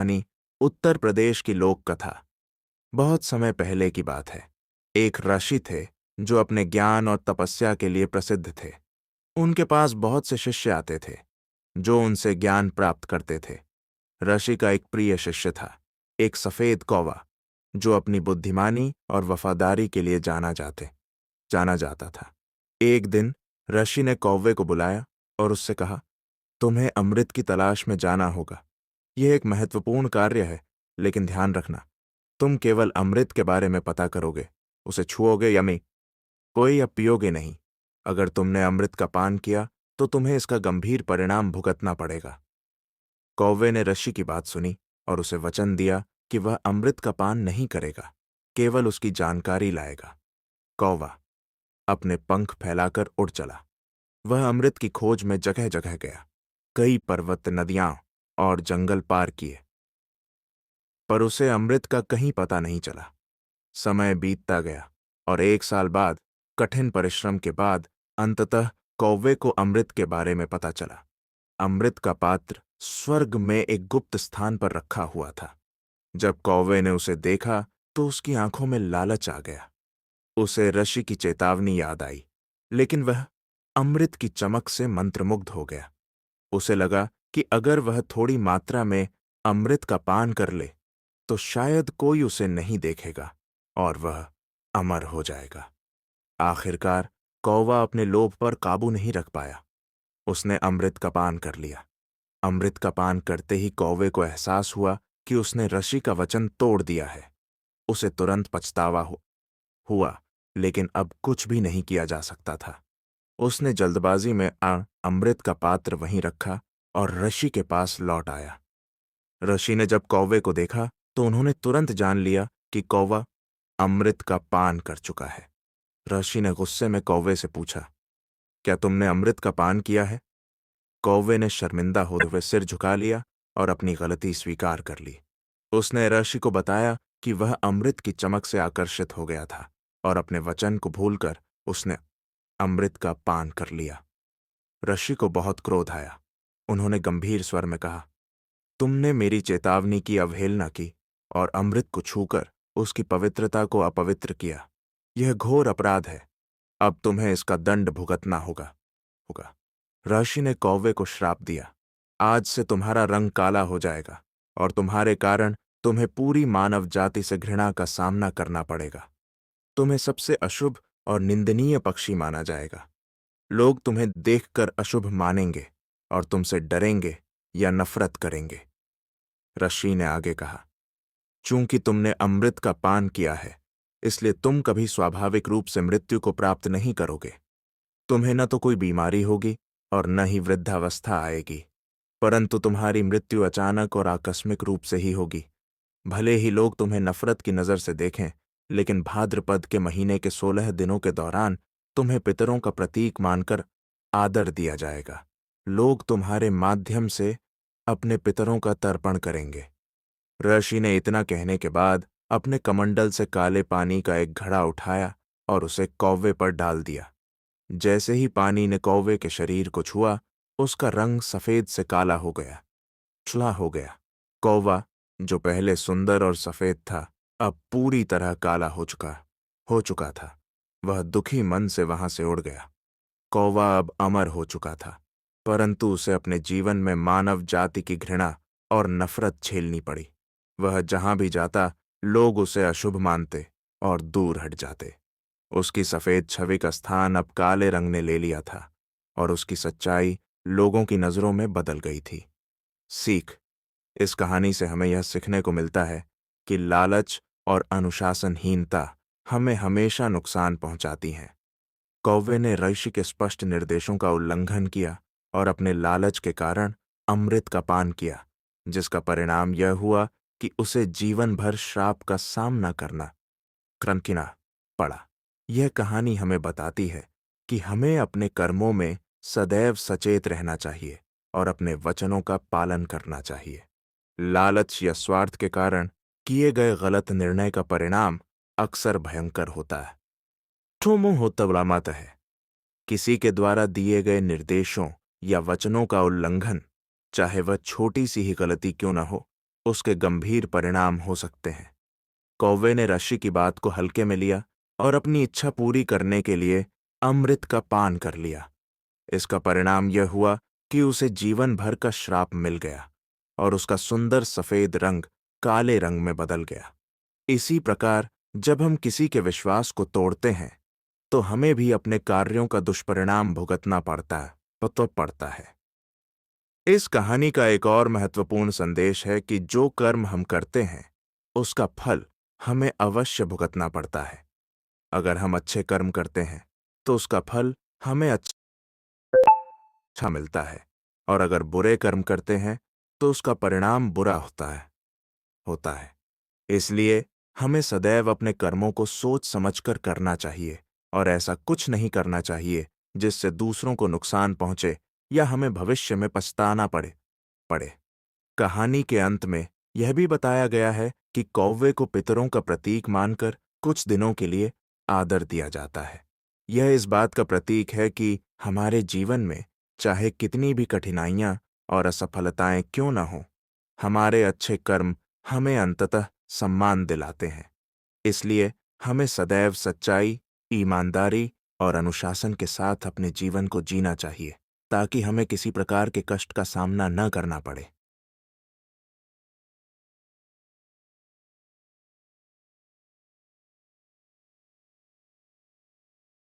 यानी उत्तर प्रदेश की लोक कथा। बहुत समय पहले की बात है। एक ऋषि थे जो अपने ज्ञान और तपस्या के लिए प्रसिद्ध थे। उनके पास बहुत से शिष्य आते थे जो उनसे ज्ञान प्राप्त करते थे। ऋषि का एक प्रिय शिष्य था, एक सफेद कौवा, जो अपनी बुद्धिमानी और वफादारी के लिए जाना जाता था। एक दिन ऋषि ने कौवे को बुलाया और उससे कहा, तुम्हें अमृत की तलाश में जाना होगा। यह एक महत्वपूर्ण कार्य है, लेकिन ध्यान रखना, तुम केवल अमृत के बारे में पता करोगे, उसे छुओगे या कोई अब पियोगे नहीं। अगर तुमने अमृत का पान किया तो तुम्हें इसका गंभीर परिणाम भुगतना पड़ेगा। कौवे ने ऋषि की बात सुनी और उसे वचन दिया कि वह अमृत का पान नहीं करेगा, केवल उसकी जानकारी लाएगा। कौवा अपने पंख फैलाकर उड़ चला। वह अमृत की खोज में जगह जगह गया, कई पर्वत, नदियां और जंगल पार किए, पर उसे अमृत का कहीं पता नहीं चला। समय बीतता गया और 1 साल बाद, कठिन परिश्रम के बाद, अंततः कौवे को अमृत के बारे में पता चला। अमृत का पात्र स्वर्ग में एक गुप्त स्थान पर रखा हुआ था। जब कौवे ने उसे देखा तो उसकी आंखों में लालच आ गया। उसे ऋषि की चेतावनी याद आई, लेकिन वह अमृत की चमक से मंत्रमुग्ध हो गया। उसे लगा कि अगर वह थोड़ी मात्रा में अमृत का पान कर ले तो शायद कोई उसे नहीं देखेगा और वह अमर हो जाएगा। आखिरकार कौवा अपने लोभ पर काबू नहीं रख पाया। उसने अमृत का पान कर लिया। अमृत का पान करते ही कौवे को एहसास हुआ कि उसने ऋषि का वचन तोड़ दिया है। उसे तुरंत पछतावा हुआ, लेकिन अब कुछ भी नहीं किया जा सकता था। उसने जल्दबाजी में अमृत का पात्र वहीं रखा और ऋषि के पास लौट आया। ऋषि ने जब कौवे को देखा तो उन्होंने तुरंत जान लिया कि कौवा अमृत का पान कर चुका है। ऋषि ने गुस्से में कौवे से पूछा, क्या तुमने अमृत का पान किया है? कौवे ने शर्मिंदा होते हुए सिर झुका लिया और अपनी गलती स्वीकार कर ली। उसने ऋषि को बताया कि वह अमृत की चमक से आकर्षित हो गया था और अपने वचन को भूलकर उसने अमृत का पान कर लिया। ऋषि को बहुत क्रोध आया। उन्होंने गंभीर स्वर में कहा, तुमने मेरी चेतावनी की अवहेलना की और अमृत को छूकर उसकी पवित्रता को अपवित्र किया। यह घोर अपराध है। अब तुम्हें इसका दंड भुगतना होगा। ऋषि ने कौवे को श्राप दिया, आज से तुम्हारा रंग काला हो जाएगा और तुम्हारे कारण तुम्हें पूरी मानव जाति से घृणा का सामना करना पड़ेगा। तुम्हें सबसे अशुभ और निंदनीय पक्षी माना जाएगा। लोग तुम्हें देखकर अशुभ मानेंगे और तुमसे डरेंगे या नफरत करेंगे। ऋषि ने आगे कहा, चूंकि तुमने अमृत का पान किया है, इसलिए तुम कभी स्वाभाविक रूप से मृत्यु को प्राप्त नहीं करोगे। तुम्हें न तो कोई बीमारी होगी और न ही वृद्धावस्था आएगी, परंतु तुम्हारी मृत्यु अचानक और आकस्मिक रूप से ही होगी। भले ही लोग तुम्हें नफरत की नजर से देखें, लेकिन भाद्रपद के महीने के 16 दिनों के दौरान तुम्हें पितरों का प्रतीक मानकर आदर दिया जाएगा। लोग तुम्हारे माध्यम से अपने पितरों का तर्पण करेंगे। ऋषि ने इतना कहने के बाद अपने कमंडल से काले पानी का एक घड़ा उठाया और उसे कौवे पर डाल दिया। जैसे ही पानी ने कौवे के शरीर को छुआ, उसका रंग सफेद से काला हो गया। कौवा, जो पहले सुंदर और सफेद था, अब पूरी तरह काला हो चुका था। वह दुखी मन से वहां से उड़ गया। कौवा अब अमर हो चुका था, परंतु उसे अपने जीवन में मानव जाति की घृणा और नफरत झेलनी पड़ी। वह जहां भी जाता, लोग उसे अशुभ मानते और दूर हट जाते। उसकी सफेद छवि का स्थान अब काले रंग ने ले लिया था और उसकी सच्चाई लोगों की नजरों में बदल गई थी। सीख, इस कहानी से हमें यह सीखने को मिलता है कि लालच और अनुशासनहीनता हमें हमेशा नुकसान पहुंचाती हैं। कौवे ने ऋषि के स्पष्ट निर्देशों का उल्लंघन किया और अपने लालच के कारण अमृत का पान किया, जिसका परिणाम यह हुआ कि उसे जीवन भर श्राप का सामना करना पड़ा। यह कहानी हमें बताती है कि हमें अपने कर्मों में सदैव सचेत रहना चाहिए और अपने वचनों का पालन करना चाहिए। लालच या स्वार्थ के कारण किए गए गलत निर्णय का परिणाम अक्सर भयंकर होता है। ठोमो होता मत है, किसी के द्वारा दिए गए निर्देशों या वचनों का उल्लंघन, चाहे वह छोटी सी ही गलती क्यों न हो, उसके गंभीर परिणाम हो सकते हैं। कौवे ने रश्मि की बात को हल्के में लिया और अपनी इच्छा पूरी करने के लिए अमृत का पान कर लिया। इसका परिणाम यह हुआ कि उसे जीवन भर का श्राप मिल गया और उसका सुंदर सफेद रंग काले रंग में बदल गया। इसी प्रकार जब हम किसी के विश्वास को तोड़ते हैं तो हमें भी अपने कार्यों का दुष्परिणाम भुगतना पड़ता है। इस कहानी का एक और महत्वपूर्ण संदेश है कि जो कर्म हम करते हैं उसका फल हमें अवश्य भुगतना पड़ता है। अगर हम अच्छे कर्म करते हैं तो उसका फल हमें अच्छा मिलता है, और अगर बुरे कर्म करते हैं तो उसका परिणाम बुरा होता है। इसलिए हमें सदैव अपने कर्मों को सोच समझकर करना चाहिए और ऐसा कुछ नहीं करना चाहिए जिससे दूसरों को नुकसान पहुंचे या हमें भविष्य में पछताना पड़े। कहानी के अंत में यह भी बताया गया है कि कौवे को पितरों का प्रतीक मानकर कुछ दिनों के लिए आदर दिया जाता है। यह इस बात का प्रतीक है कि हमारे जीवन में चाहे कितनी भी कठिनाइयां और असफलताएं क्यों न हों, हमारे अच्छे कर्म हमें अंततः सम्मान दिलाते हैं। इसलिए हमें सदैव सच्चाई, ईमानदारी और अनुशासन के साथ अपने जीवन को जीना चाहिए ताकि हमें किसी प्रकार के कष्ट का सामना न करना पड़े।